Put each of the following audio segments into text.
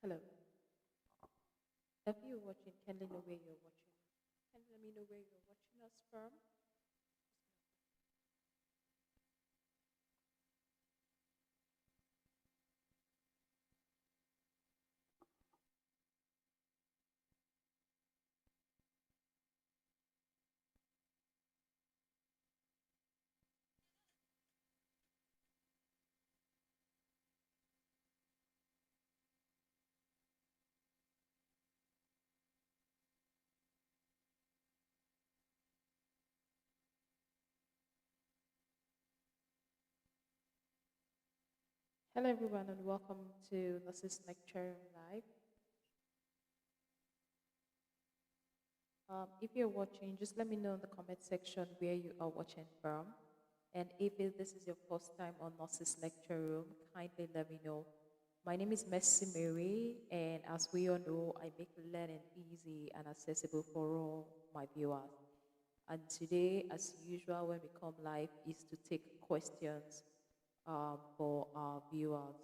Hello. If you're watching, can let me know where you're watching. Can you let me know where you're watching us from? Hello, everyone, and welcome to Nurses Lecture Live. If you're watching, just let me know in the comment section where you are watching from. And if this is your first time on Nurses Lecture Room, kindly let me know. My name is Messi Mary, and as we all know, I make learning easy and accessible for all my viewers. And today, as usual, when we come live, is to take questions for our viewers.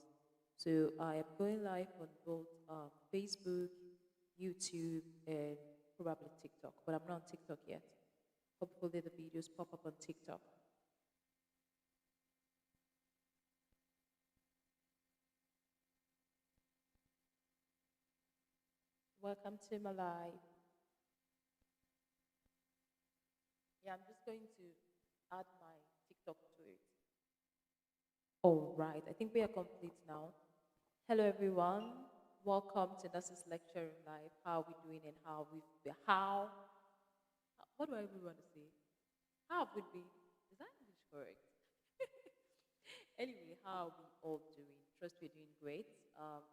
So I am going live on both Facebook, YouTube, and probably TikTok, but I'm not on TikTok yet. Hopefully the videos pop up on TikTok. Welcome to my live. Yeah, I'm just going to add my TikTok to it. All right, I think we are complete now. Hello, everyone. Welcome to Nurses Lecture Live. How are we doing and what do I even want to say? How have we been? Is that English correct? Anyway, how are we all doing? Trust we're doing great.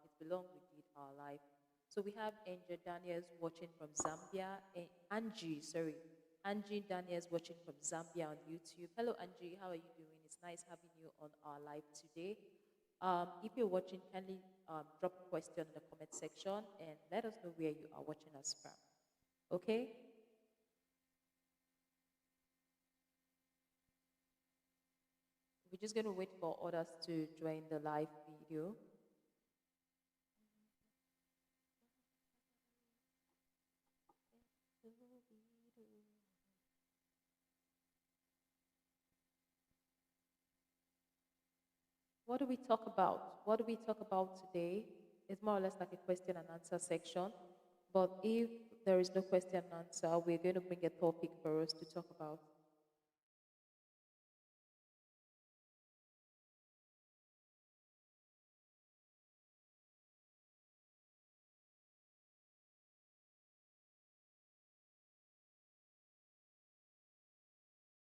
It's been long we did our live. So we have Angel Daniels watching from Zambia. And Angie Daniels watching from Zambia on YouTube. Hello, Angie. How are you doing? It's nice having you on our live today. If you're watching, kindly drop a question in the comment section and let us know where you are watching us from. Okay? We're just going to wait for others to join the live video. What do we talk about? What do we talk about today? It's more or less like a question and answer section. But if there is no question and answer, we're going to bring a topic for us to talk about.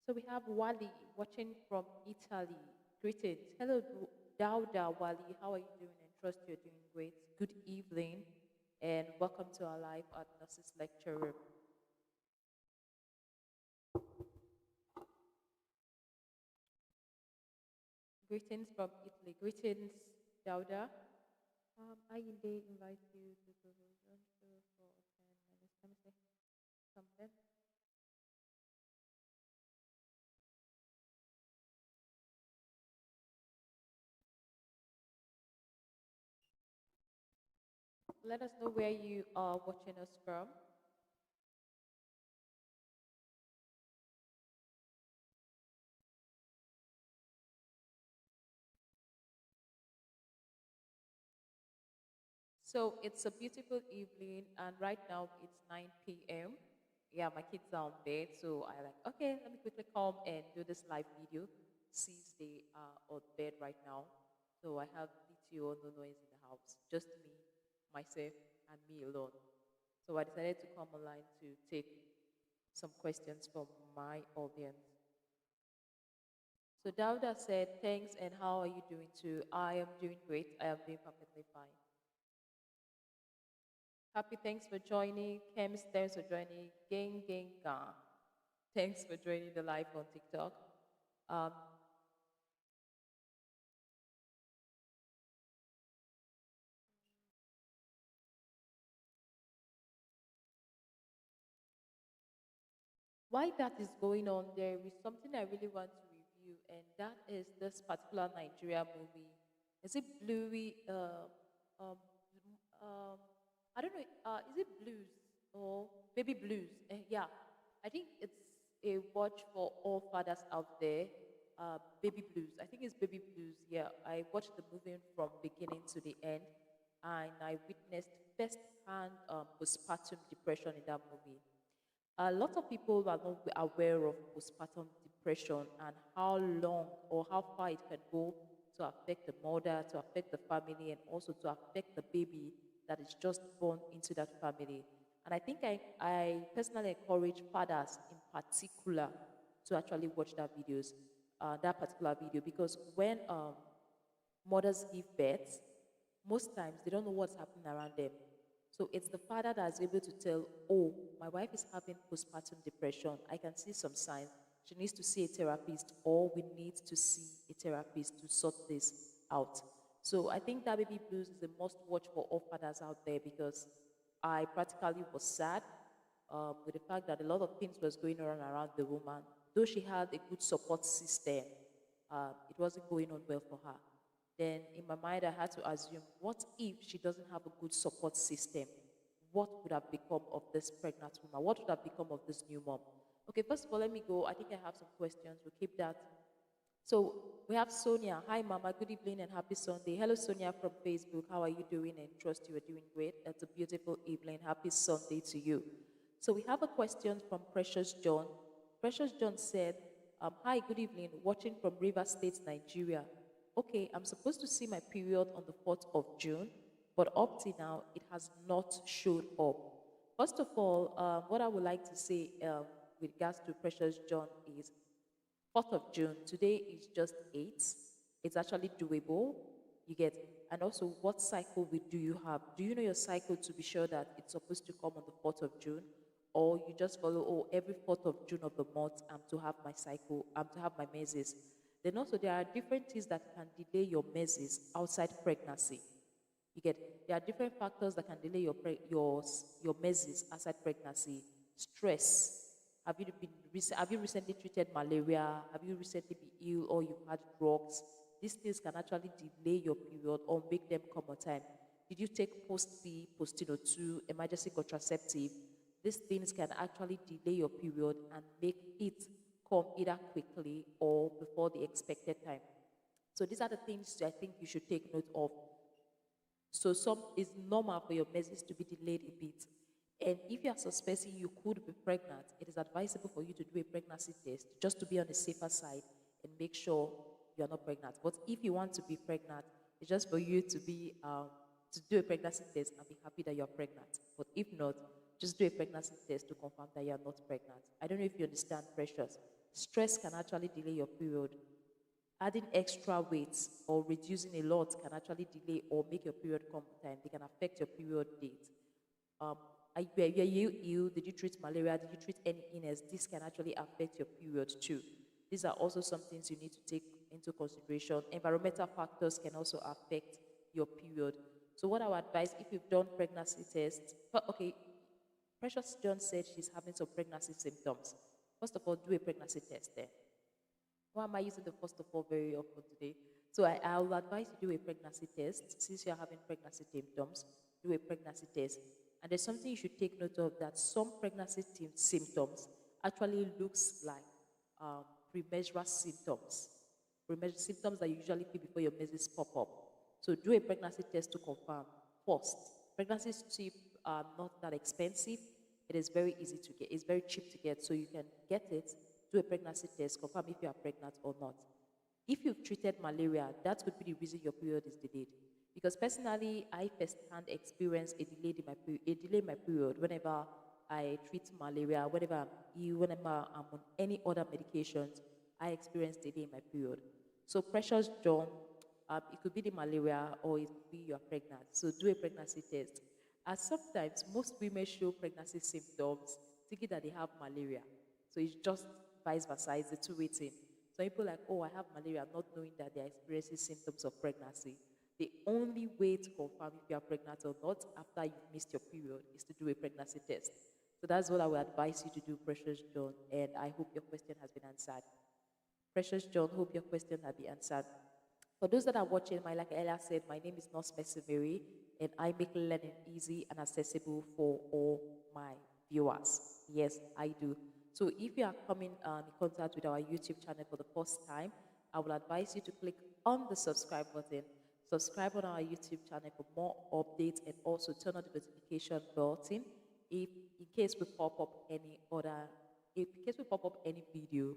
So we have Wally watching from Italy. Greetings. Hello, Dauda Wally. How are you doing? And trust you're doing great. Good evening, and welcome to our live at Nurses Lecture Room. Greetings from Italy. Greetings, Dauda. I indeed invite you to the show for 10 minutes. Let me see something. Let us know where you are watching us from. So it's a beautiful evening, and right now it's 9 p.m. Yeah, my kids are on bed, so I like, okay, let me quickly come and do this live video since they are on bed right now. So I have little or no noise in the house, just me, myself, and me alone. So I decided to come online to take some questions from my audience. So Dauda said, thanks, and how are you doing too? I am doing great. I am doing perfectly fine. Happy, thanks for joining. Kems, thanks for joining. Gang, gang, gang. Thanks for joining the live on TikTok. Um, Why that is going on, there is something I really want to review, and that is this particular Nigeria movie. Is it Bluey? Um, I don't know. Is it blues or baby blues? Yeah, I think it's a watch for all fathers out there. Baby blues. I think it's baby blues. Yeah, I watched the movie from beginning to the end, and I witnessed first-hand postpartum depression in that movie. A lot of people are not aware of postpartum depression and how long or how far it can go to affect the mother, to affect the family, and also to affect the baby that is just born into that family. And I think I personally encourage fathers in particular to actually watch that particular video, because when mothers give birth, most times they don't know what's happening around them. So it's the father that's able to tell, oh, my wife is having postpartum depression. I can see some signs. She needs to see a therapist, or we need to see a therapist to sort this out. So I think that baby blues is a must watch for all fathers out there, because I practically was sad with the fact that a lot of things was going on around the woman. Though she had a good support system, it wasn't going on well for her. Then in my mind, I had to assume, what if she doesn't have a good support system? What would have become of this pregnant woman? What would have become of this new mom? Okay, first of all, let me go. I think I have some questions. We'll keep that. So we have Sonia. Hi, Mama. Good evening and happy Sunday. Hello, Sonia from Facebook. How are you doing? And trust you are doing great. It's a beautiful evening. Happy Sunday to you. So we have a question from Precious John. Precious John said, hi, good evening. Watching from River State, Nigeria. Okay, I'm supposed to see my period on the 4th of June, but up to now, it has not showed up. First of all, what I would like to say with regards to Precious John is 4th of June. Today is just 8. It's actually doable. You get, and also what cycle do you have? Do you know your cycle to be sure that it's supposed to come on the 4th of June? Or you just follow, oh, every 4th of June of the month, I'm to have my cycle, I'm to have my menses. Then also there are different things that can delay your menses outside pregnancy. You get, there are different factors that can delay your menses outside pregnancy. Stress. Have you recently treated malaria? Have you recently been ill, or you've had drugs? These things can actually delay your period or make them come on time. Did you take post-P, post-2, emergency contraceptive? These things can actually delay your period and make it come either quickly or before the expected time. So these are the things I think you should take note of. So it's normal for your menses to be delayed a bit. And if you are suspecting you could be pregnant, it is advisable for you to do a pregnancy test just to be on the safer side and make sure you are not pregnant. But if you want to be pregnant, it's just for you to be to do a pregnancy test and be happy that you are pregnant. But if not, just do a pregnancy test to confirm that you are not pregnant. I don't know if you understand, Precious. Stress can actually delay your period. Adding extra weight or reducing a lot can actually delay or make your period come on time. They can affect your period date. Were you ill? Did you treat malaria? Did you treat any illness? This can actually affect your period too. These are also some things you need to take into consideration. Environmental factors can also affect your period. So what I would advise, if you've done pregnancy tests, okay, Precious John said she's having some pregnancy symptoms. First of all, do a pregnancy test there. Why am I using the first of all very often today? So I will advise you do a pregnancy test. Since you're having pregnancy symptoms, do a pregnancy test. And there's something you should take note of, that some pregnancy symptoms actually looks like premenstrual symptoms. Premenstrual symptoms that you usually feel before your menses pop up. So do a pregnancy test to confirm. First, pregnancy tests are not that expensive. It is very easy to get. It's very cheap to get, so you can get it, do a pregnancy test, confirm if you are pregnant or not. If you've treated malaria, that could be the reason your period is delayed. Because personally, I firsthand experience a delay in my period whenever I treat malaria, whenever I'm ill, whenever I'm on any other medications, I experience delay in my period. So Precious John, it could be the malaria or it could be you're pregnant. So do a pregnancy test. As sometimes most women show pregnancy symptoms thinking that they have malaria. So it's just vice versa, it's a two-way thing. So people like, oh, I have malaria, not knowing that they're experiencing symptoms of pregnancy. The only way to confirm if you are pregnant or not after you've missed your period is to do a pregnancy test. So that's what I would advise you to do, Precious John, and I hope your question has been answered. Precious John, hope your question has been answered. For those that are watching, like Ella said, my name is Nurse Mercy Mary. and I make learning easy and accessible for all my viewers. Yes, I do. So if you are coming in contact with our YouTube channel for the first time, I will advise you to click on the subscribe button. Subscribe on our YouTube channel for more updates and also turn on the notification button if in case we pop up any other in case we pop up any video.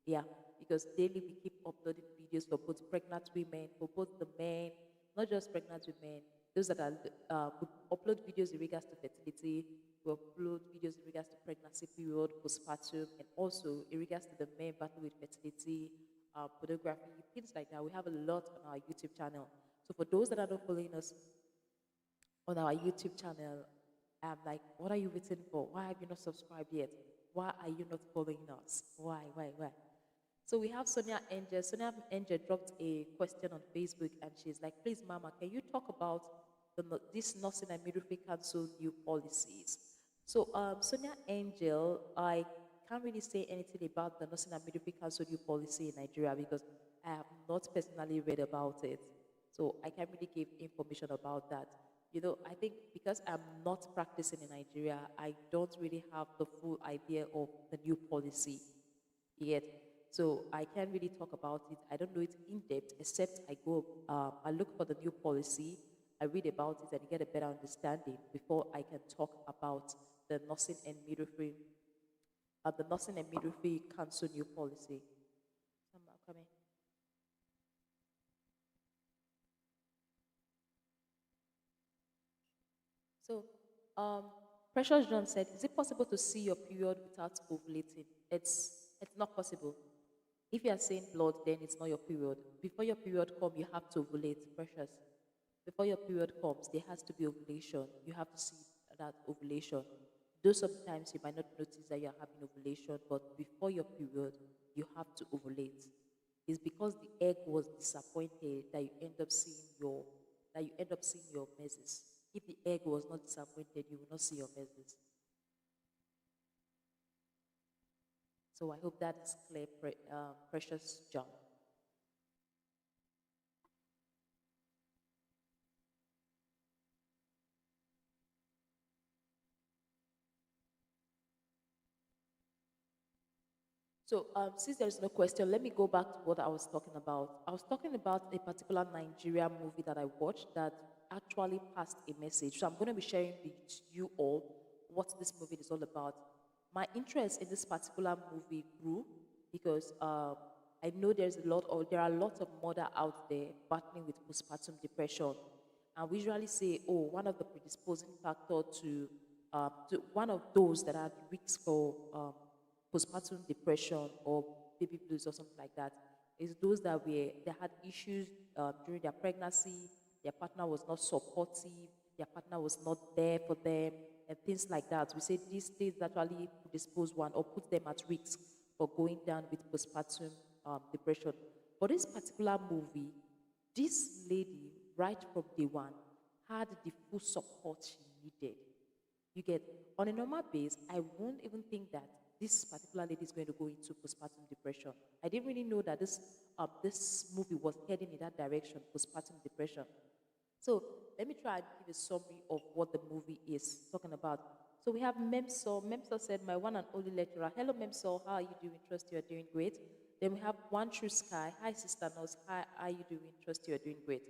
Yeah, because daily we keep uploading videos for both pregnant women, for both the men, not just pregnant women, those that are we upload videos in regards to fertility, we upload videos in regards to pregnancy period, postpartum, and also in regards to the men battling with fertility, pornography, things like that. We have a lot on our YouTube channel. So for those that are not following us on our YouTube channel, I'm like, what are you waiting for? Why have you not subscribed yet? Why are you not following us? Why? So we have Sonia Angel. Sonia Angel dropped a question on Facebook and she's like, please, Mama, can you talk about this nursing and midwifery council new policies? So Sonia Angel, I can't really say anything about the nursing and midwifery council new policy in Nigeria because I have not personally read about it. So I can't really give information about that. You know, I think because I'm not practicing in Nigeria, I don't really have the full idea of the new policy yet. So I can't really talk about it. I don't know it in depth, except I look for the new policy, I read about it and get a better understanding before I can talk about the nursing and midwifery council new policy. I'm not coming. So, Precious John said, "Is it possible to see your period without ovulating?" It's not possible. If you are seeing blood, then it's not your period. Before your period comes, you have to ovulate, Precious. Before your period comes, there has to be ovulation. You have to see that ovulation. Though sometimes you might not notice that you are having ovulation, but before your period, you have to ovulate. It's because the egg was disappointed that you end up seeing your menses. If the egg was not disappointed, you will not see your menses. So I hope that is clear, Precious John. So since there is no question, let me go back to what I was talking about. I was talking about a particular Nigeria movie that I watched that actually passed a message. So I'm going to be sharing with you all what this movie is all about. My interest in this particular movie grew because I know there are a lot of mothers out there battling with postpartum depression, and we usually say, oh, one of the predisposing factor to one of those that are at risk for postpartum depression or baby blues or something like that is those they had issues during their pregnancy, their partner was not supportive, their partner was not there for them, and things like that. We say these things actually predispose one or put them at risk for going down with postpartum depression. For this particular movie, this lady, right from day one, had the full support she needed. You get, on a normal base, I won't even think that this particular lady is going to go into postpartum depression. I didn't really know that this movie was heading in that direction, postpartum depression. So let me try and give a summary of what the movie is talking about. So we have Memso. Memso said, my one and only lecturer. Hello, Memso. How are you doing? Trust you are doing great. Then we have One True Sky. Hi, Sister Nose. How are you doing? Trust you are doing great.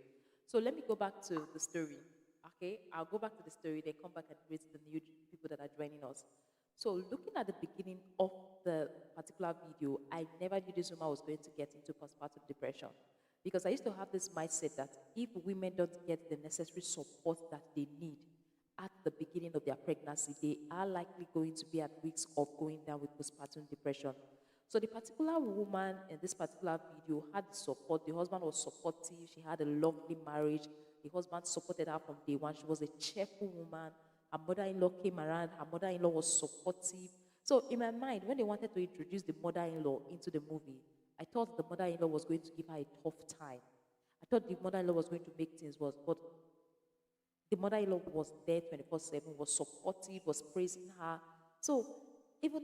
So let me go back to the story. Okay, I'll go back to the story, then come back and greet the new people that are joining us. So looking at the beginning of the particular video, I never knew this woman was going to get into postpartum depression. Because I used to have this mindset that if women don't get the necessary support that they need at the beginning of their pregnancy, they are likely going to be at risk of going down with postpartum depression. So the particular woman in this particular video had support. The husband was supportive. She had a lovely marriage. The husband supported her from day one. She was a cheerful woman. Her mother-in-law came around. Her mother-in-law was supportive. So in my mind, when they wanted to introduce the mother-in-law into the movie, I thought the mother-in-law was going to give her a tough time. I thought the mother-in-law was going to make things worse, but the mother-in-law was there 24/7, was supportive, was praising her. So even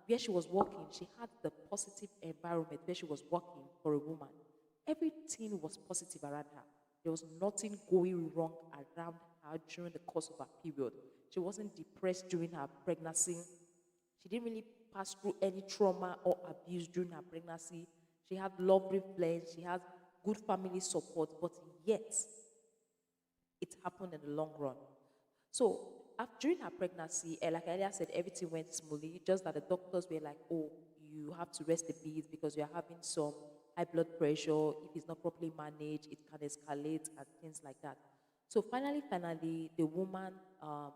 where she was working, she had the positive environment where she was working for a woman. Everything was positive around her. There was nothing going wrong around her during the course of her period. She wasn't depressed during her pregnancy. She didn't really pass through any trauma or abuse during her pregnancy. She had lovely friends. She had good family support, but yet it happened in the long run. So during her pregnancy, like I earlier said, everything went smoothly. Just that the doctors were like, "Oh, you have to rest a bit because you're having some high blood pressure. If it's not properly managed, it can escalate and things like that." So finally, the woman uh,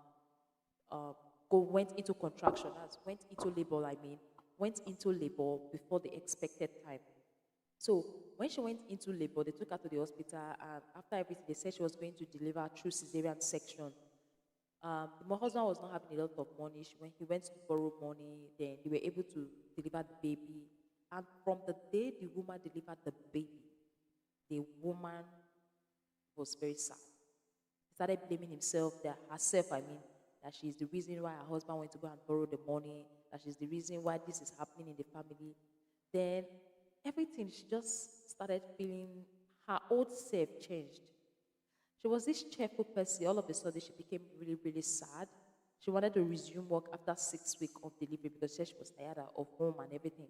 went into contraction, as went into labor. I mean, went into labor before the expected time. So when she went into labor, they took her to the hospital, and after everything, they said she was going to deliver through cesarean section. My husband was not having a lot of money. When he went to borrow money, then they were able to deliver the baby. And from the day the woman delivered the baby, the woman was very sad. He started blaming himself, that herself, I mean, that she's the reason why her husband went to go and borrow the money, that she's the reason why this is happening in the family. Then everything, she just started feeling her old self changed. She was this cheerful person. All of a sudden, she became really, really sad. She wanted to resume work after 6 weeks of delivery because she said she was tired of home and everything.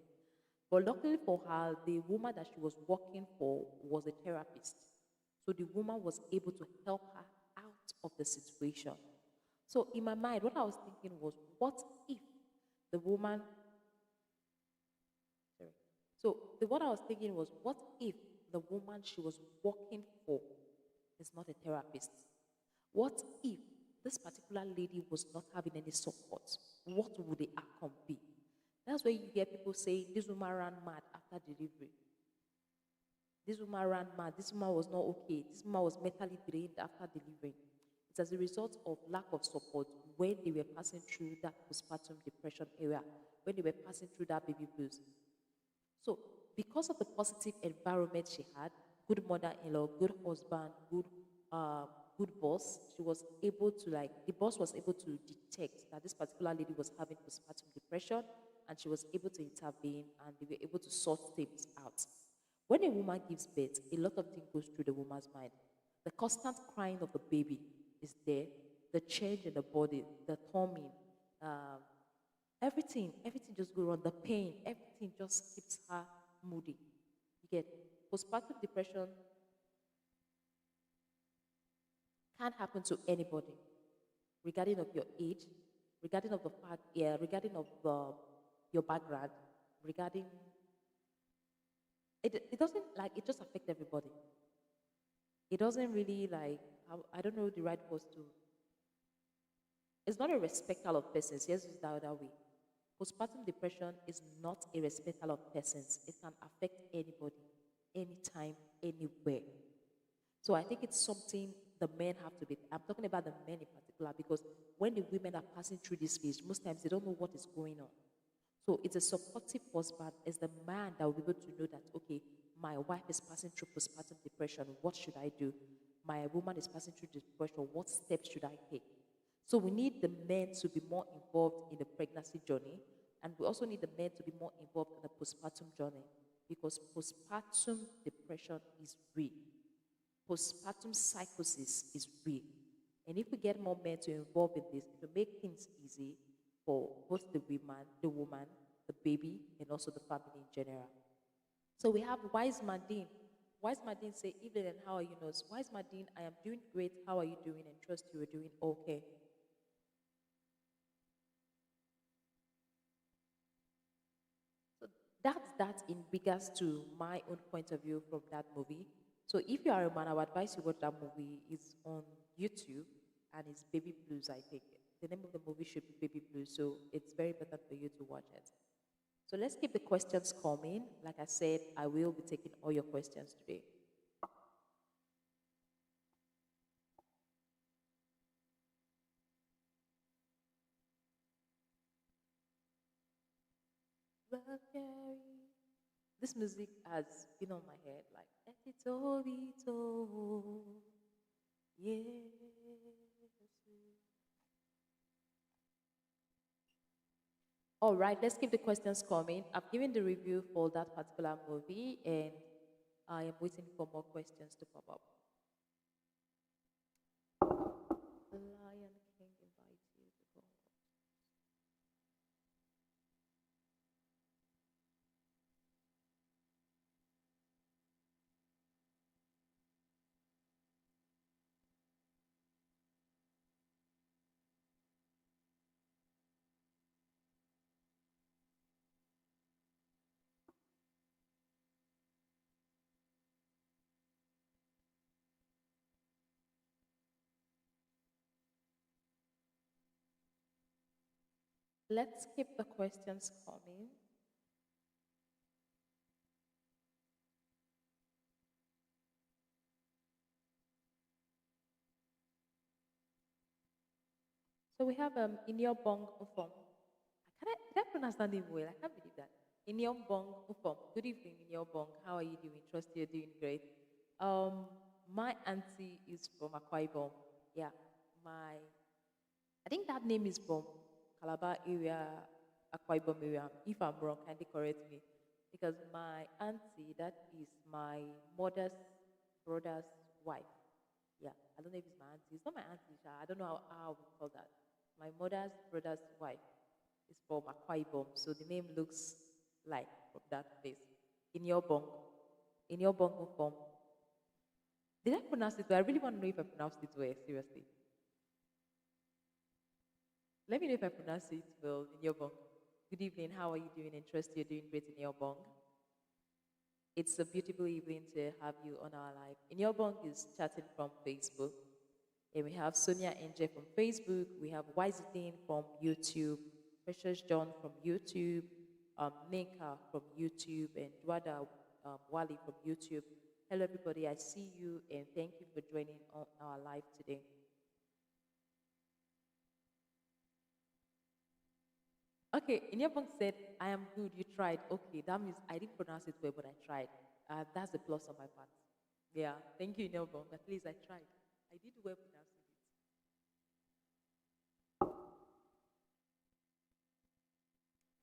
But luckily for her, the woman that she was working for was a therapist. So the woman was able to help her out of the situation. So in my mind, what I was thinking was, what if the woman, sorry. So what I was thinking was, what if the woman she was working for is not a therapist? What if this particular lady was not having any support? What would the outcome be? That's where you hear people say, this woman ran mad after delivery. This woman ran mad. This woman was not okay. This woman was mentally drained after delivering. It's as a result of lack of support when they were passing through that postpartum depression area, when they were passing through that baby blues. So, because of the positive environment she had, good mother-in-law, good husband, good boss, she was able to the boss was able to detect that this particular lady was having postpartum depression, and she was able to intervene, and they were able to sort things out. When a woman gives birth, a lot of things goes through the woman's mind. The constant crying of the baby is there, the change in the body, the tummy, um, everything just goes on. The pain, everything just keeps her moody. You get postpartum depression can happen to anybody, regarding of your age, regarding of the fact, yeah, regarding of your background, regarding it doesn't it just affect everybody. It doesn't really I don't know the right words to. It's not a respecter of persons. Yes, it's the other way. Postpartum depression is not a respecter of persons. It can affect anybody, anytime, anywhere. So I think it's something the men have to be. I'm talking about the men in particular because when the women are passing through this phase, most times they don't know what is going on. So it's a supportive husband, it's the man that will be able to know that, okay, my wife is passing through postpartum depression. What should I do? My woman is passing through depression. What steps should I take? So we need the men to be more involved in the pregnancy journey, and we also need the men to be more involved in the postpartum journey because postpartum depression is real. Postpartum psychosis is real. And if we get more men to involve in this, it will make things easy for both the woman, the baby, and also the family in general. So we have Wise Madine. Wise Madine say, Evelyn, and how are you? Nurse? Wise Madine, I am doing great. How are you doing? And trust you are doing okay. So that's that in regards to my own point of view from that movie. So if you are a man, I would advise you watch that movie. It's on YouTube and it's Baby Blues, I think. The name of the movie should be Baby Blues, so it's very important for you to watch it. So let's keep the questions coming. Like I said, I will be taking all your questions today. This music has been on my head like Etito Vito. Yes. All right, let's keep the questions coming. I've given the review for that particular movie and I am waiting for more questions to pop up. The Lion King invites you to go. Let's keep the questions coming. So we have Inyobong Ufom. Did I pronounce that name well? I can't believe that. Inyobong Ufom. Good evening, Inyobong. How are you doing? Trust you're doing great. Um, my auntie is from Akwa Ibom. Yeah, my I think that name is from Calabar area, Akwa Ibom area. If I'm wrong, kindly correct me. Because my auntie, that is my mother's brother's wife. Yeah, I don't know if it's my auntie. It's not my auntie, Sha. I don't know how we call that. My mother's brother's wife is from Akwa Ibom, so the name looks like from that place. In your bong, in your bong form. Did I pronounce it well? I really want to know if I pronounced it well. Seriously, let me know if I pronounce it well. In your bong. Good evening. How are you doing? Interest you're doing great in your bong. It's a beautiful evening to have you on our live. In your bong is chatting from Facebook. And we have Sonia NJ from Facebook. We have Wisedine from YouTube. Precious John from YouTube. Ninka from YouTube. And Dwada Wali from YouTube. Hello, everybody. I see you and thank you for joining on our live today. Okay, Inyabong said, I am good, you tried. Okay, that means I didn't pronounce it well, but I tried. That's a plus on my part. Yeah, thank you, Inyabong. At least I tried. I did well pronouncing it.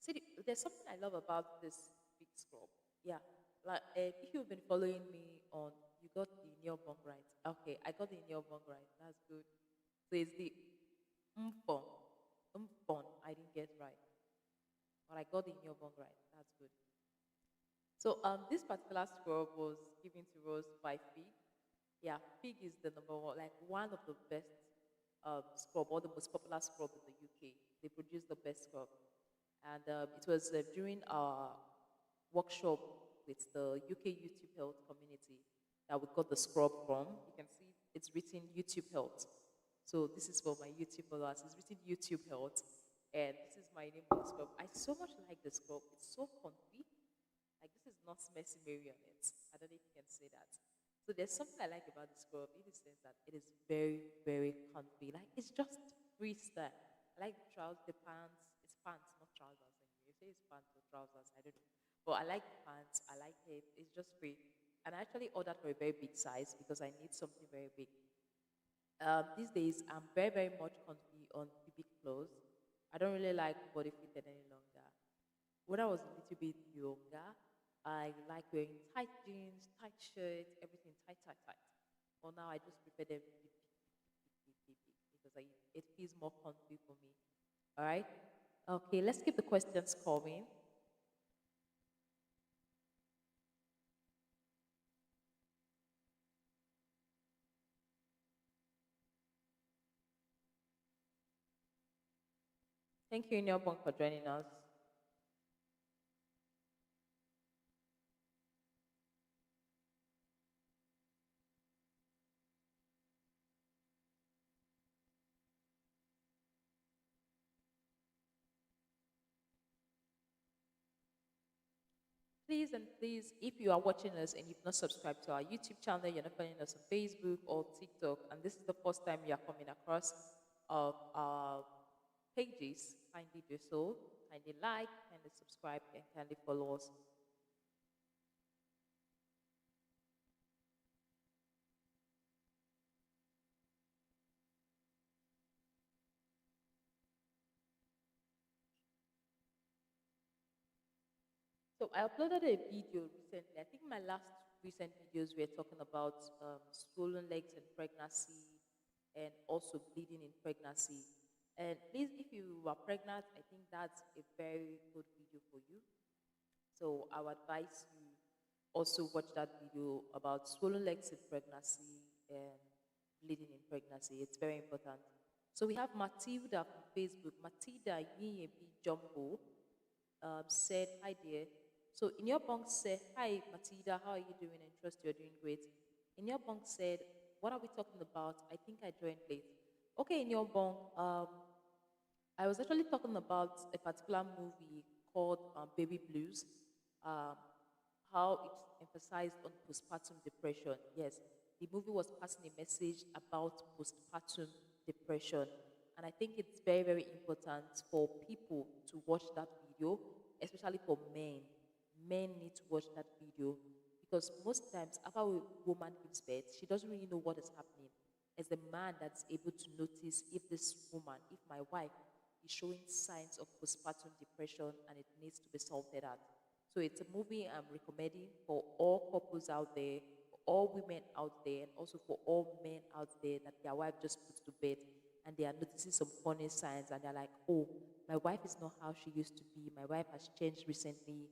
See, there's something I love about this big scrub. Yeah, like if you've been following me on, you got the Inyabong right. Okay, I got the Inyabong right. That's good. So it's the Mpon. Mpon, I didn't get right. But I got the Inyabong right. That's good. So this particular scrub was given to us by Fig. Yeah, Fig is the number one, like one of the best scrub or the most popular scrub in the UK. They produce the best scrub, and it was during our workshop with the UK YouTube Health community that we got the scrub from. You can see it's written YouTube Health. So this is for my YouTube followers. It's written YouTube Health, and this is my name on the scrub. I so much like the scrub. It's so comfy. Like this is not messy Mary on it. I don't know if you can say that. So there's something I like about the scrub in the sense that it is very, very comfy. Like it's just freestyle. I like the trousers, the pants. It's pants, not trousers. Anyway. You say it's pants or trousers, I don't know. But I like the pants. I like it. It's just free. And I actually ordered for a very big size because I need something very big. These days, I'm very, very much comfy on big clothes. I don't really like body fitted any longer. When I was a little bit younger, I like wearing tight jeans, tight shirts, everything tight, tight, tight. But now I just prefer them big because it feels more comfy for me. All right? Okay, let's keep the questions coming. Thank you, Nyobong, for joining us. Please and please, if you are watching us and you've not subscribed to our YouTube channel, you're not following us on Facebook or TikTok, and this is the first time you are coming across our pages, kindly do so. Kindly like, kindly subscribe, and kindly follow us. So I uploaded a video recently. I think my last recent videos were talking about swollen legs and pregnancy, and also bleeding in pregnancy. And please, if you are pregnant, I think that's a very good video for you. So I would advise you also watch that video about swollen legs in pregnancy and bleeding in pregnancy. It's very important. So we have Matilda from Facebook. Matilda Yiyebi Jumbo said, "Hi dear." So in your bunk said, "Hi Matilda, how are you doing? And trust you're doing great." In your bunk said, "What are we talking about? I think I joined late." Okay, in your bunk, I was actually talking about a particular movie called Baby Blues, um, how it emphasized on postpartum depression. Yes, the movie was passing a message about postpartum depression. And I think it's very, very important for people to watch that video, especially for men. Men need to watch that video because most times after a woman gives birth, she doesn't really know what is happening. As the man that's able to notice if this woman, if my wife is showing signs of postpartum depression and it needs to be sorted out. So it's a movie I'm recommending for all couples out there, for all women out there, and also for all men out there that their wife just puts to bed and they are noticing some funny signs and they're like, oh, my wife is not how she used to be. My wife has changed recently.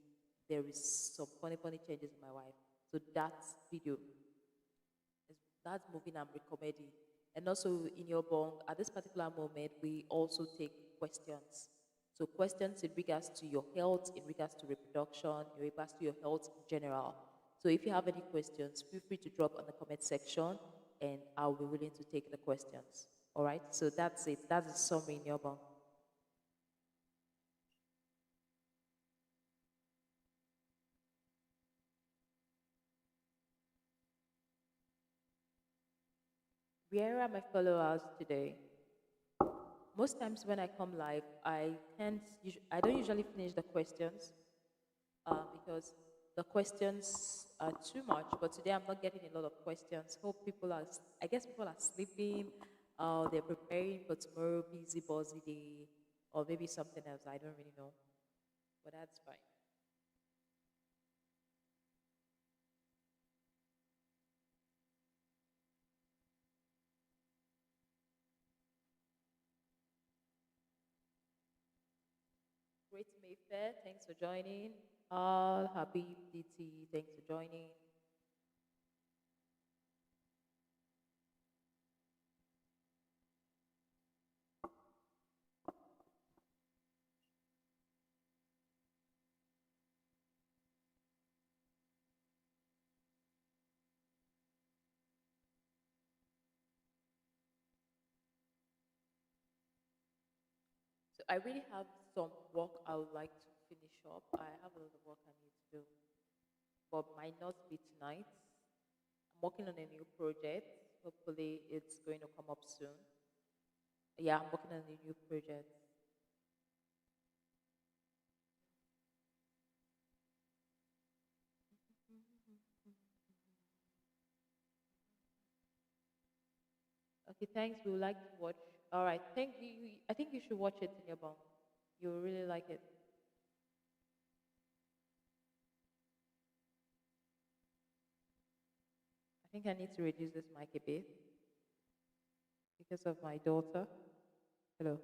There is some funny, funny changes in my wife. So that video that's moving I'm recommending. And also in your bong, at this particular moment, we also take questions. So questions in regards to your health, in regards to reproduction, in regards to your health in general. So if you have any questions, feel free to drop on the comment section and I'll be willing to take the questions. All right, so that's it. That's the summary in your bong. Where are my followers today? Most times when I come live, I don't usually finish the questions because the questions are too much. But today I'm not getting a lot of questions. Hope people are, I guess people are sleeping, they're preparing for tomorrow, busy, busy day, or maybe something else. I don't really know, but that's fine. Great Mayfair, thanks for joining. All Habib DT, thanks for joining. So I really have some work I would like to finish up. I have a lot of work I need to do, but might not be tonight. I'm working on a new project. Hopefully, it's going to come up soon. Yeah, I'm working on a new project. Okay, thanks. We would like to watch. All right, thank you. I think you should watch it in your bunk. You will really like it. I think I need to reduce this mic a bit because of my daughter. Hello.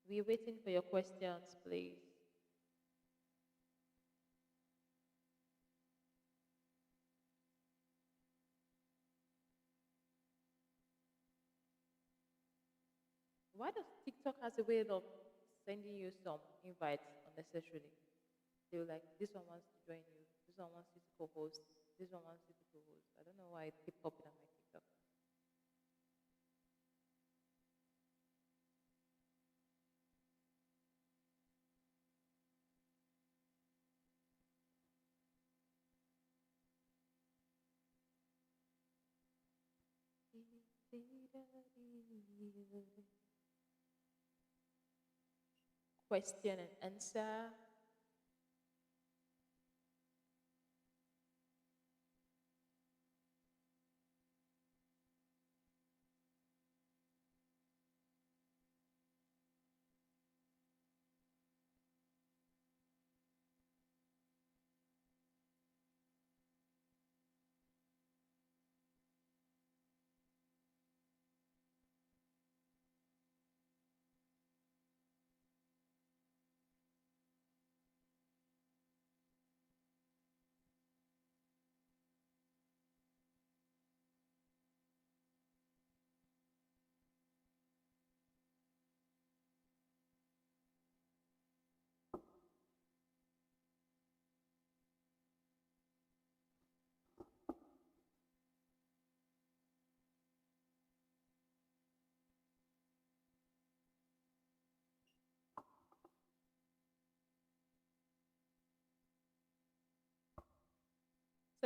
We're waiting for your questions, please. Why does TikTok has a way of sending you some invites unnecessarily? They were like, this one wants to join you, this one wants you to co-host, this one wants you to co-host. I don't know why it keeps popping on my TikTok. Question and answer.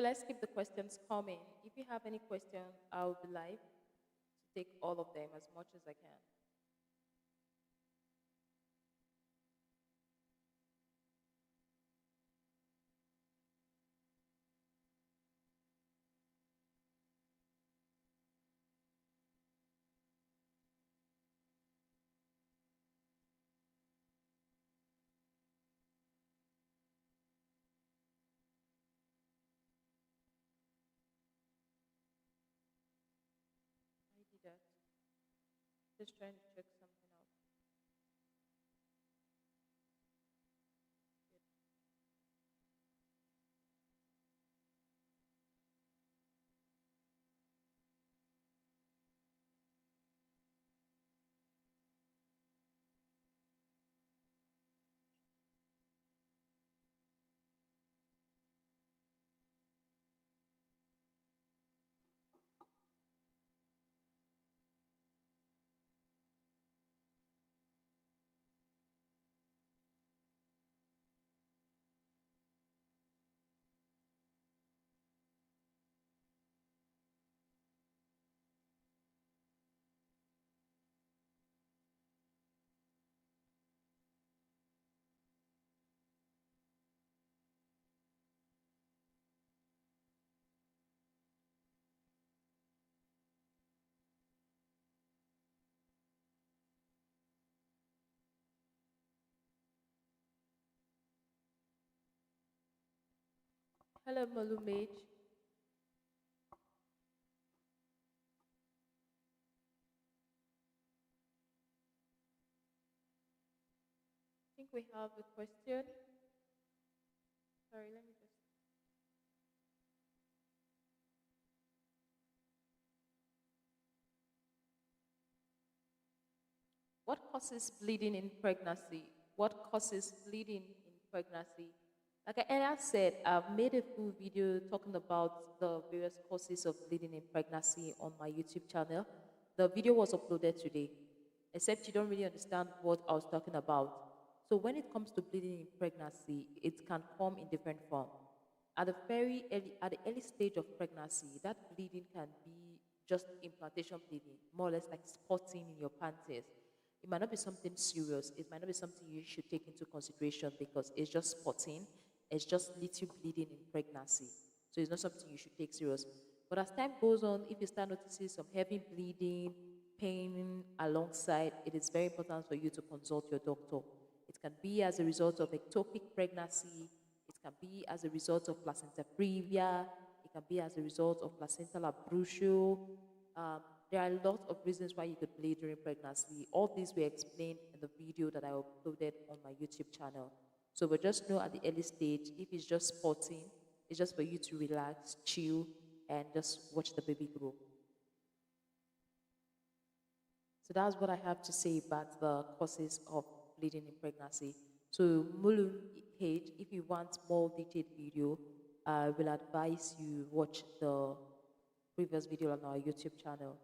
So let's keep the questions coming. If you have any question, I'll be live to take all of them as much as I can. I did that. Just trying to check something out. Hello, Malumage. I think we have a question. Sorry, let me just. What causes bleeding in pregnancy? What causes bleeding in pregnancy? Like I earlier said, I've made a full video talking about the various causes of bleeding in pregnancy on my YouTube channel. The video was uploaded today, except you don't really understand what I was talking about. So when it comes to bleeding in pregnancy, it can come in different form. At the early stage of pregnancy, that bleeding can be just implantation bleeding, more or less like spotting in your panties. It might not be something serious. It might not be something you should take into consideration because it's just spotting. It's just little bleeding in pregnancy. So it's not something you should take serious. But as time goes on, if you start noticing some heavy bleeding, pain alongside, it is very important for you to consult your doctor. It can be as a result of ectopic pregnancy. It can be as a result of placenta previa. It can be as a result of placental abruptio. Um, there are a lot of reasons why you could bleed during pregnancy. All these were explained in the video that I uploaded on my YouTube channel. So, but just know at the early stage, if it's just spotting, it's just for you to relax, chill, and just watch the baby grow. So that's what I have to say about the causes of bleeding in pregnancy. So Mulu Page, if you want more detailed video, I will advise you watch the previous video on our YouTube channel.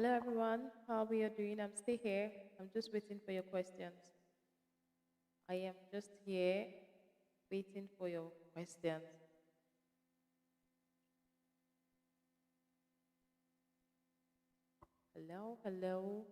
Hello everyone, how are you doing? I'm still here. I'm just waiting for your questions. I am just here waiting for your questions. Hello, hello.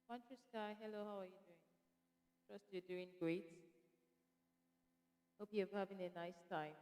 Country Sky, hello, how are you doing? Trust you're doing great. Hope you're having a nice time.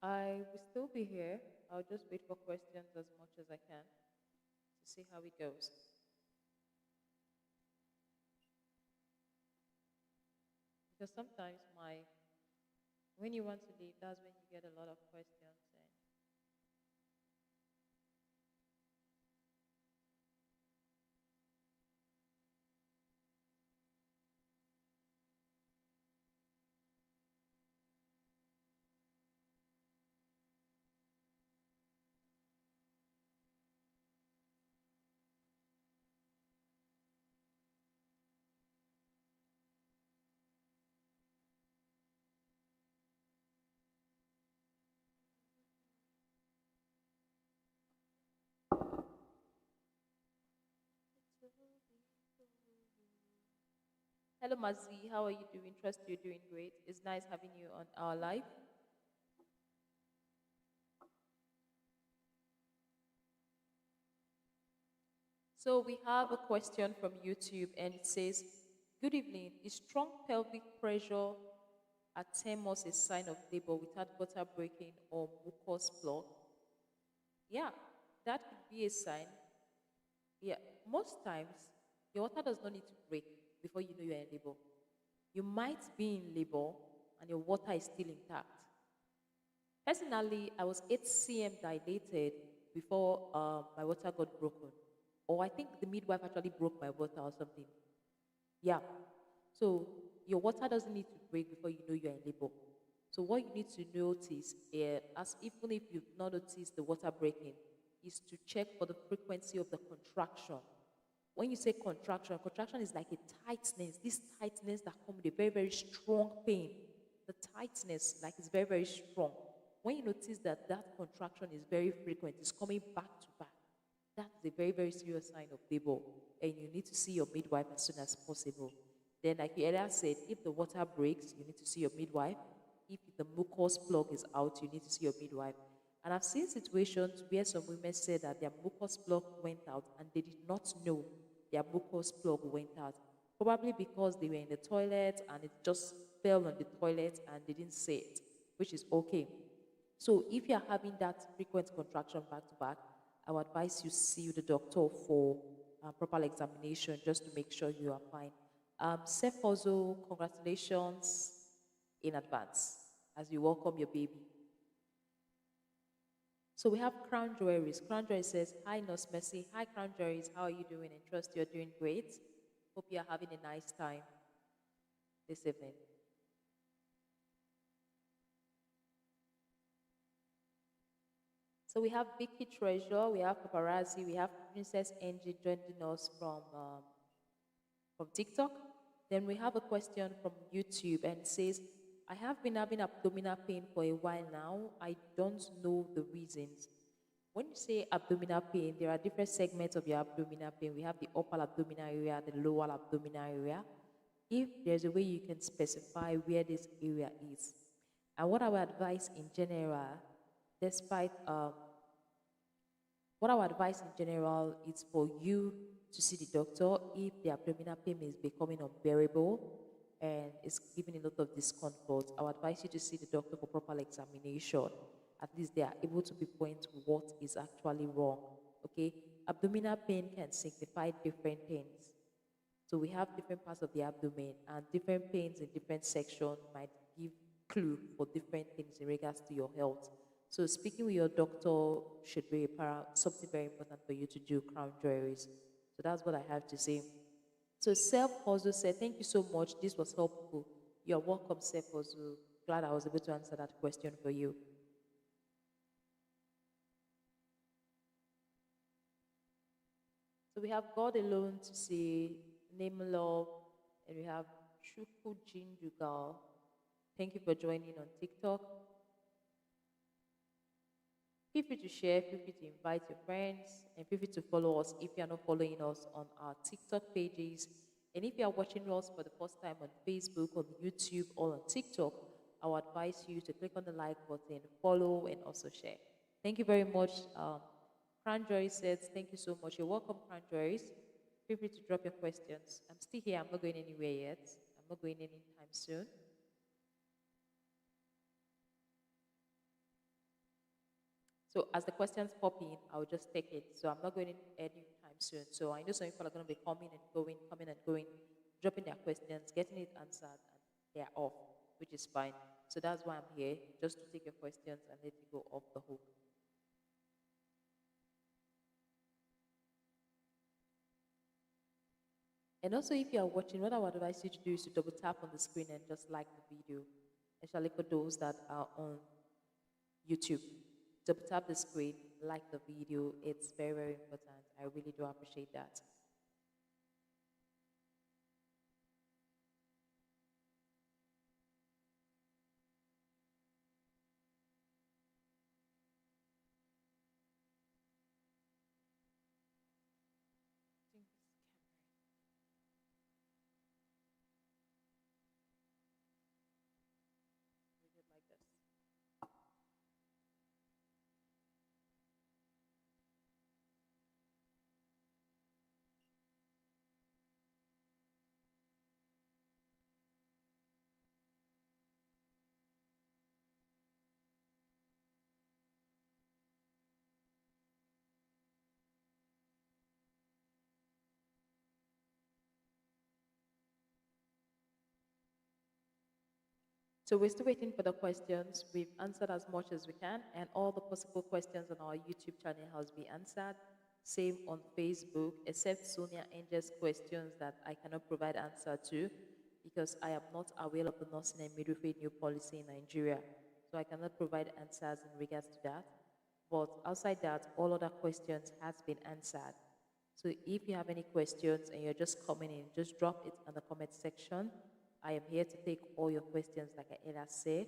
I will still be here. I'll just wait for questions as much as I can to see how it goes. Because sometimes when you want to leave, that's when you get a lot of questions. And hello, Mazi. How are you doing? Trust you're doing great. It's nice having you on our live. So we have a question from YouTube, and it says, "Good evening. Is strong pelvic pressure at 10 months a sign of labor without water breaking or mucus plug?" Yeah, that could be a sign. Yeah, most times your water does not need to break before you know you're in labor. You might be in labor and your water is still intact. Personally, I was 8 cm dilated before my water got broken. Or I think the midwife actually broke my water or something. Yeah. So your water doesn't need to break before you know you're in labor. So what you need to notice, as even if you've not noticed the water breaking, is to check for the frequency of the contraction. When you say contraction, contraction is like a tightness. This tightness that comes with a very, very strong pain. The tightness, like, is very, very strong. When you notice that that contraction is very frequent, it's coming back to back, that's a very, very serious sign of labor, and you need to see your midwife as soon as possible. Then, like you earlier said, if the water breaks, you need to see your midwife. If the mucus plug is out, you need to see your midwife. And I've seen situations where some women said that their mucus plug went out and they did not know their mucus plug went out. Probably because they were in the toilet and it just fell on the toilet and they didn't say it, which is okay. So if you're having that frequent contraction back to back, I would advise you see the doctor for proper examination just to make sure you are fine. Seth, also, congratulations in advance as you welcome your baby. So we have Crown Jewelries. Crown Jewelries says, "Hi, Nurse Mercy. Hi, Crown Jewelries. How are you doing? And trust you're doing great. Hope you're having a nice time this evening." So we have Vicky Treasure, we have Paparazzi, we have Princess Angie joining us from TikTok. Then we have a question from YouTube and it says, I have been having abdominal pain for a while now. I don't know the reasons. When you say abdominal pain, there are different segments of your abdominal pain. We have the upper abdominal area, the lower abdominal area. If there's a way you can specify where this area is. And what I would advise in general, despite what I would advise in general is for you to see the doctor if the abdominal pain is becoming unbearable and it's giving a lot of discomfort. I would advise you to see the doctor for proper examination. At least they are able to pinpoint what is actually wrong. Okay, abdominal pain can signify different things. So we have different parts of the abdomen, and different pains in different sections might give clue for different things in regards to your health. So speaking with your doctor should be something very important for you to do, crown jewelries. So that's what I have to say. So Self also said, thank you so much. This was helpful. You're welcome, Self also. Glad I was able to answer that question for you. So we have God Alone to say, Name Love, and we have Chuku Jinjugal. Thank you for joining on TikTok. Feel free to share, feel free to invite your friends, and feel free to follow us if you are not following us on our TikTok pages. And if you are watching us for the first time on Facebook, on YouTube, or on TikTok, I would advise you to click on the like button, follow, and also share. Thank you very much. Crown Joyce says, thank you so much. You're welcome, Crown Joyce. Feel free to drop your questions. I'm still here. I'm not going anywhere yet. I'm not going anytime soon. So as the questions pop in, I'll just take it. So I'm not going anytime soon. So I know some people are going to be coming and going, dropping their questions, getting it answered, and they're off, which is fine. So that's why I'm here, just to take your questions and let you go off the hook. And also, if you are watching, what I would advise you to do is to double tap on the screen and just like the video, especially for those that are on YouTube. Double tap the screen, like the video. It's very, very important. I really do appreciate that. So we're still waiting for the questions. We've answered as much as we can, and all the possible questions on our YouTube channel has been answered. Same on Facebook, except Sonia Angel's questions that I cannot provide answer to because I am not aware of the nursing and midwifery new policy in Nigeria. So I cannot provide answers in regards to that. But outside that, all other questions has been answered. So if you have any questions and you're just coming in, just drop it in the comment section. I am here to take all your questions, like I earlier said.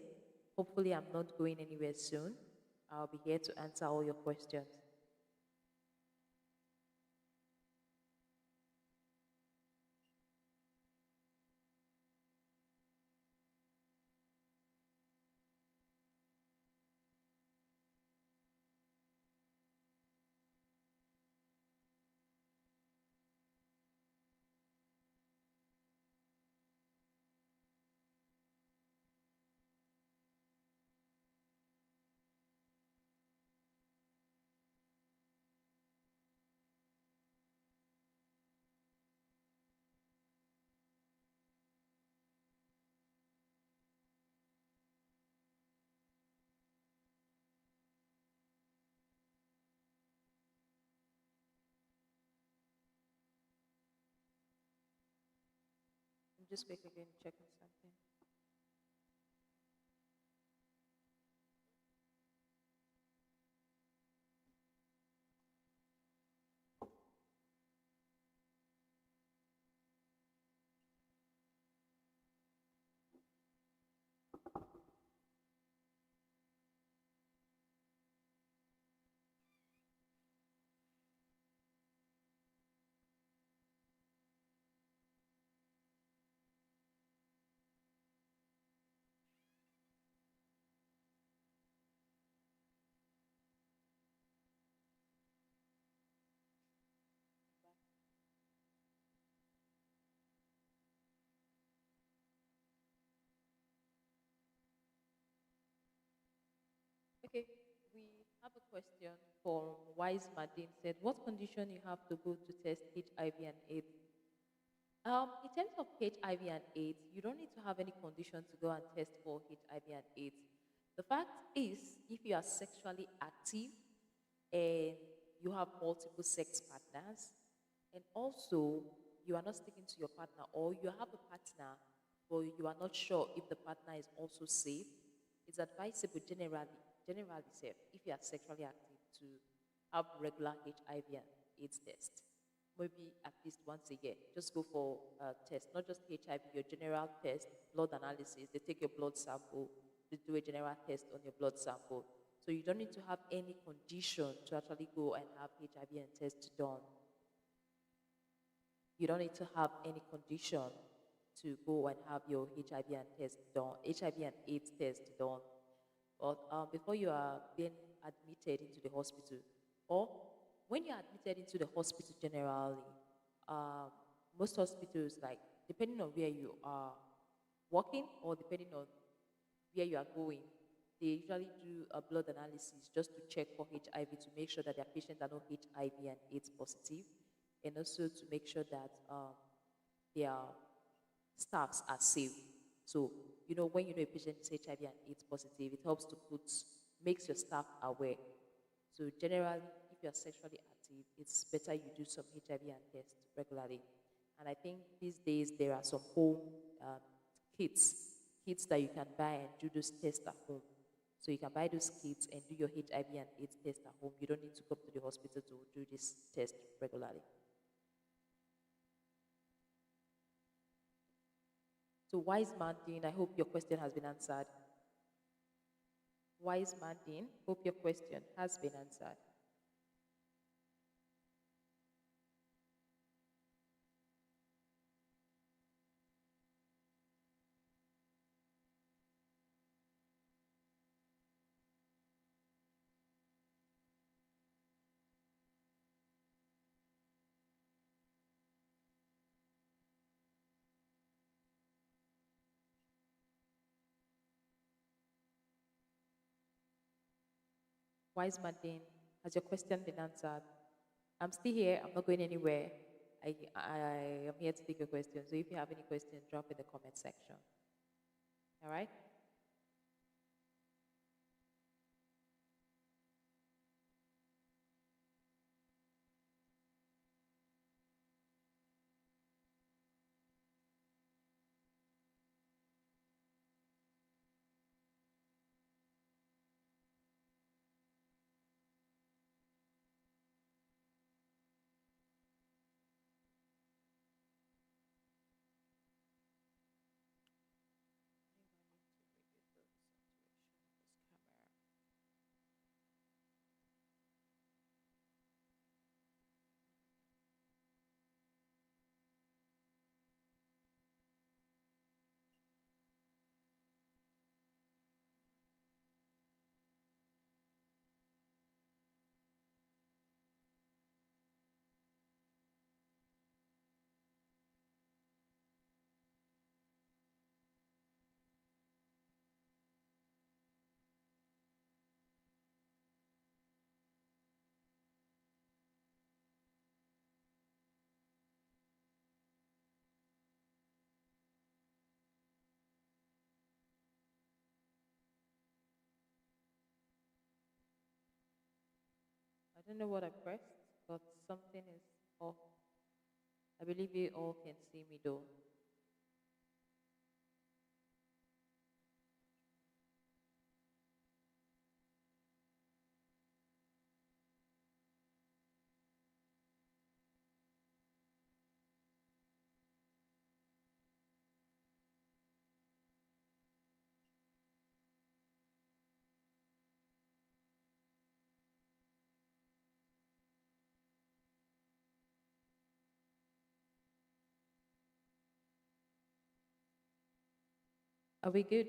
Hopefully, I'm not going anywhere soon. I'll be here to answer all your questions. I'm just quick again checking something. Okay, we have a question from Wise Madin said, what condition you have to go to test HIV and AIDS? In terms of HIV and AIDS, you don't need to have any condition to go and test for HIV and AIDS. The fact is, if you are sexually active and you have multiple sex partners, and also you are not sticking to your partner, or you have a partner, but you are not sure if the partner is also safe, it's advisable generally safe, if you are sexually active, to have regular HIV and AIDS test. Maybe at least once a year. Just go for a test, not just HIV, your general test, blood analysis. They take your blood sample, they do a general test on your blood sample. So you don't need to have any condition to actually go and have HIV and test done. You don't need to have any condition to go and have your HIV and test done, HIV and AIDS test done. But before you are being admitted into the hospital, or when you're admitted into the hospital generally, um, most hospitals, like depending on where you are working or depending on where you are going, they usually do a blood analysis just to check for HIV to make sure that their patients are not HIV and AIDS positive, and also to make sure that their staffs are safe. So, when you know a patient is HIV and AIDS positive, it helps to makes your staff aware. So generally, if you're sexually active, it's better you do some HIV and test regularly. And I think these days there are some home um, kits that you can buy and do those tests at home. So you can buy those kits and do your HIV and AIDS test at home. You don't need to come to the hospital to do this test regularly. So Wise Man Dean, I hope your question has been answered. Wise Man Dean, hope your question has been answered. Wise Man Dean, has your question been answered? I'm still here. I'm not going anywhere. I am here to take your questions. So if you have any questions, drop in the comment section. All right? I don't know what I pressed, but something is off. I believe you all can see me though. Are we good?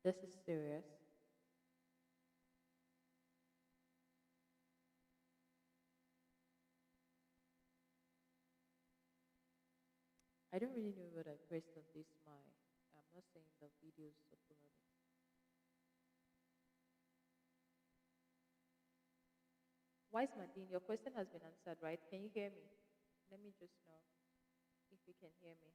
This is serious. I don't really know what I pressed on this mic. I'm not saying the videos uploaded. Wise Madine, your question has been answered, right? Can you hear me? Let me just know if you can hear me.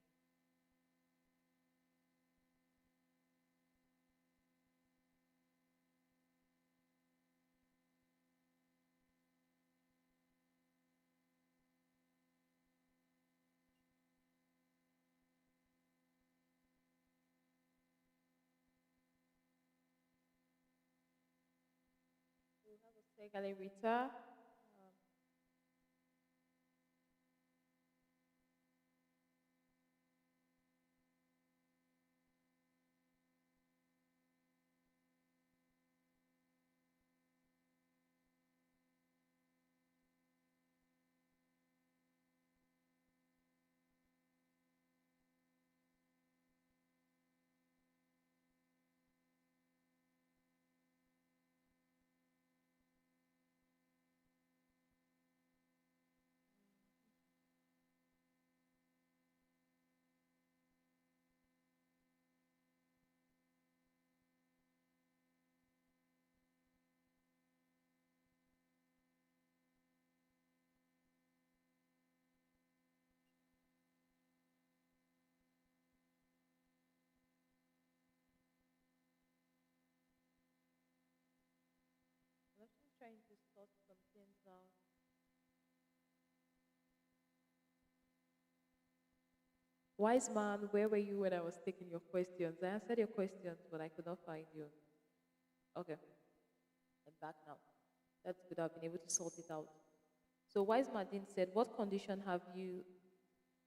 We have a Segale Rita. I'm actually trying to sort some things out. Wise man, where were you when I was taking your questions? I answered your questions, but I could not find you. Okay, I'm back now. That's good. I've been able to sort it out. So Wise Martin said, what condition have you,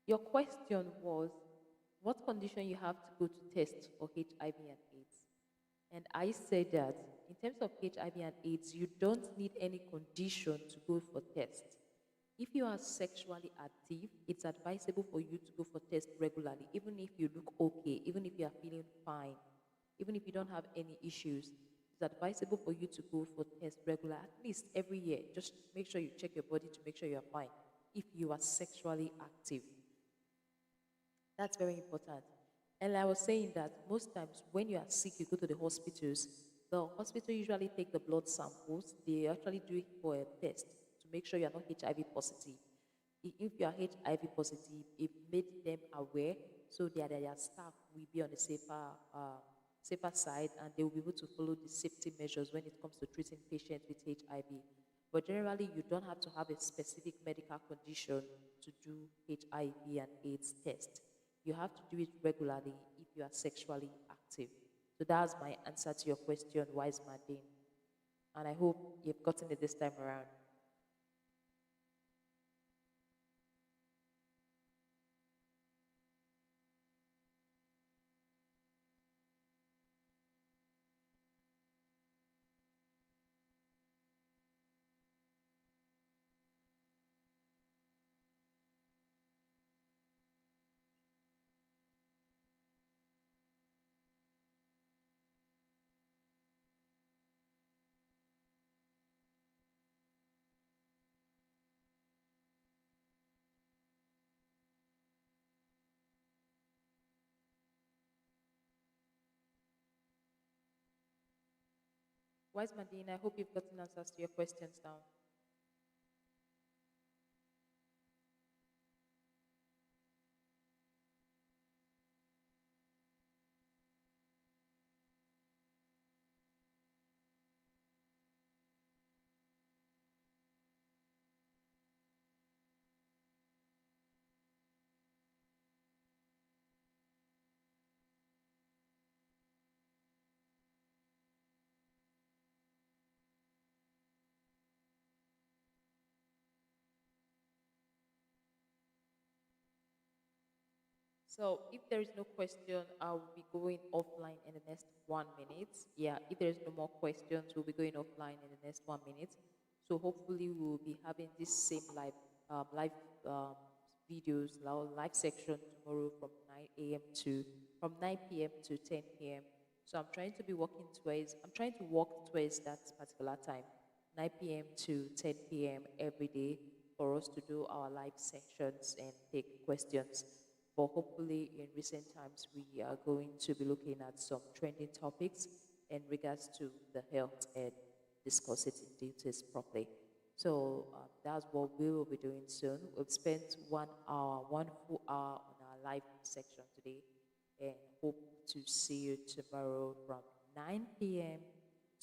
your question was, what condition you have to go to test for HIV and AIDS? And I said that in terms of HIV and AIDS, you don't need any condition to go for test. If you are sexually active, it's advisable for you to go for test regularly, even if you look okay, even if you are feeling fine, even if you don't have any issues. It's advisable for you to go for test regular, at least every year. Just make sure you check your body to make sure you are fine if you are sexually active. That's very important. And I was saying that most times when you are sick, you go to the hospitals. The hospital usually take the blood samples. They actually do it for a test to make sure you are not HIV positive. If you are HIV positive, it made them aware so that their staff will be on the safer side and they will be able to follow the safety measures when it comes to treating patients with HIV. But generally, you don't have to have a specific medical condition to do HIV and AIDS test. You have to do it regularly if you are sexually active. So that's my answer to your question, Wise Madine. And I hope you've gotten it this time around. Wise Madine, I hope you've gotten answers to your questions now. So if there is no question, I will be going offline in the next 1 minute. Yeah, if there is no more questions, we'll be going offline in the next 1 minute. So hopefully we will be having this same live um, videos, live section tomorrow from 9 p.m. to 10 p.m. So I'm trying to walk towards that particular time, 9 p.m. to 10 p.m. every day for us to do our live sessions and take questions. But hopefully, in recent times, we are going to be looking at some trending topics in regards to the health and discuss it in details properly. So that's what we will be doing soon. We've spent 1 hour, 1 full hour on our live section today, and hope to see you tomorrow from 9 p.m.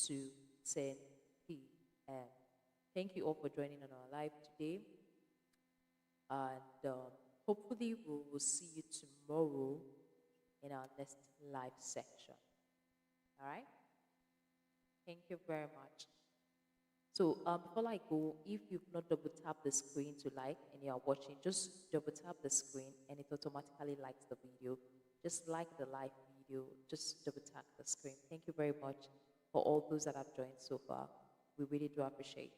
to 10 p.m. Thank you all for joining on our live today, and hopefully we will see you tomorrow in our next live section. All right? Thank you very much. So before I go, if you've not double tapped the screen to like and you are watching, just double tap the screen and it automatically likes the video. Just like the live video, just double tap the screen. Thank you very much for all those that have joined so far. We really do appreciate.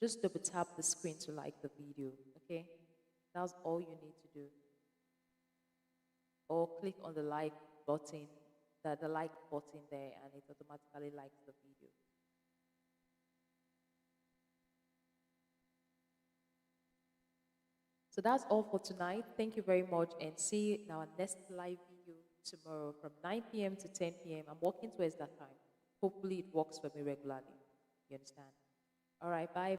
Just double tap the screen to like the video, okay? That's all you need to do. Or click on the like button, the like button there, and it automatically likes the video. So that's all for tonight. Thank you very much, and see you in our next live video tomorrow from 9 p.m. to 10 p.m. I'm working towards that time. Hopefully, it works for me regularly. You understand? All right, bye.